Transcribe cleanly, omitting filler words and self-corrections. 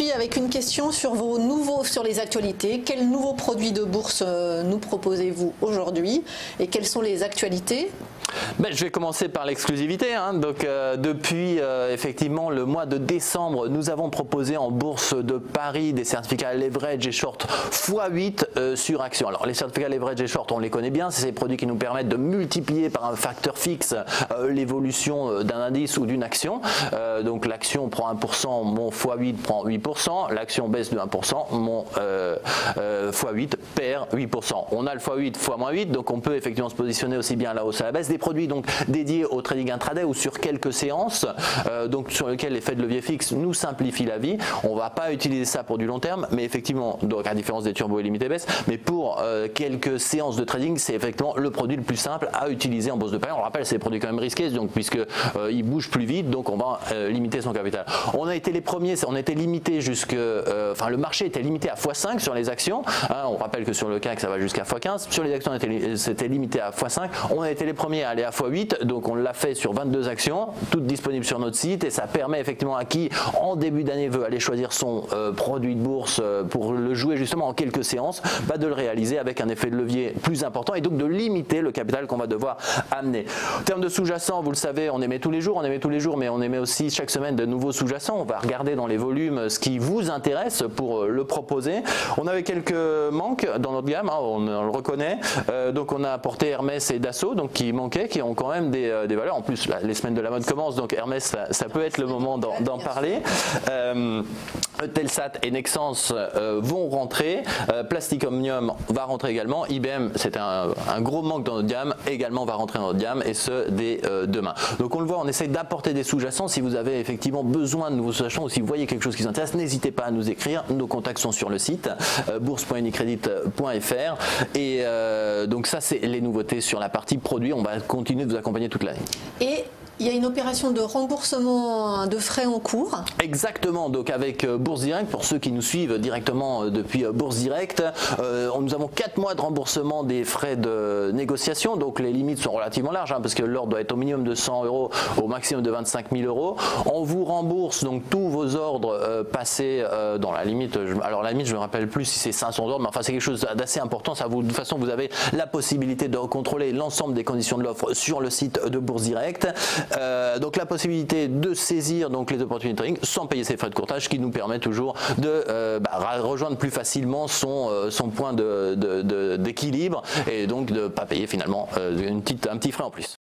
poursuit avec une question sur sur les actualités. Quels nouveaux produits de bourse nous proposez-vous aujourd'hui et quelles sont les actualités? Je vais commencer par l'exclusivité. Donc, depuis effectivement le mois de décembre, nous avons proposé en bourse de Paris des certificats leverage et short x8 sur action. Alors les certificats leverage et short, on les connaît bien, c'est ces produits qui nous permettent de multiplier par un facteur fixe l'évolution d'un indice ou d'une action. Donc l'action prend 1%, mon x8 prend 8%, l'action baisse de 1%, mon x8 perd 8%. On a le x8 x-8, donc on peut effectivement se positionner aussi bien à la hausse à la baisse. Des produits donc dédiés au trading intraday ou sur quelques séances, donc sur lesquels l'effet de levier fixe nous simplifie la vie. On va pas utiliser ça pour du long terme, mais effectivement, donc à différence des turbo et limités baisse, mais pour quelques séances de trading, c'est effectivement le produit le plus simple à utiliser en bourse de Paris. On le rappelle, c'est des produits quand même risqués, donc puisque ils bougent plus vite, donc on va limiter son capital. On a été les premiers, on était limité jusque, le marché était limité à x5 sur les actions. On rappelle que sur le CAC ça va jusqu'à x15. Sur les actions, c'était limité à x5. On a été les premiers à aller à x8, donc on l'a fait sur 22 actions, toutes disponibles sur notre site, et ça permet effectivement à qui en début d'année veut aller choisir son produit de bourse pour le jouer justement en quelques séances, de le réaliser avec un effet de levier plus important et donc de limiter le capital qu'on va devoir amener. En termes de sous-jacents, vous le savez, on émet tous les jours, mais on émet aussi chaque semaine de nouveaux sous-jacents. On va regarder dans les volumes ce qui vous intéresse pour le proposer. On avait quelques manques dans notre gamme, on le reconnaît, donc on a apporté Hermès et Dassault, donc qui manquaient, qui ont quand même des valeurs. En plus, les semaines de la mode commencent, donc Hermès, ça peut être le moment d'en parler. Telsat et Nexans vont rentrer, Plastic Omnium va rentrer également, IBM, c'est un gros manque dans notre gamme, également va rentrer dans notre gamme, et ce dès demain. Donc on le voit, on essaie d'apporter des sous-jacents. Si vous avez effectivement besoin de nouveaux sous-jacents ou si vous voyez quelque chose qui vous intéresse, n'hésitez pas à nous écrire. Nos contacts sont sur le site bourse.unicredit.fr, et donc ça c'est les nouveautés sur la partie produit. On va continuer de vous accompagner toute l'année. Et il y a une opération de remboursement de frais en cours. Exactement, donc avec Bourse Direct, pour ceux qui nous suivent directement depuis Bourse Direct, nous avons 4 mois de remboursement des frais de négociation, donc les limites sont relativement larges, parce que l'ordre doit être au minimum de 100 €, au maximum de 25 000 €. On vous rembourse donc tous vos ordres passés dans la limite, alors la limite je ne me rappelle plus si c'est 500 ordres, mais enfin c'est quelque chose d'assez important. Ça vous, de toute façon vous avez la possibilité de contrôler l'ensemble des conditions de l'offre sur le site de Bourse Direct. Donc la possibilité de saisir donc les opportunités de trading sans payer ses frais de courtage, qui nous permet toujours de rejoindre plus facilement son point d'équilibre et donc de ne pas payer finalement un petit frais en plus.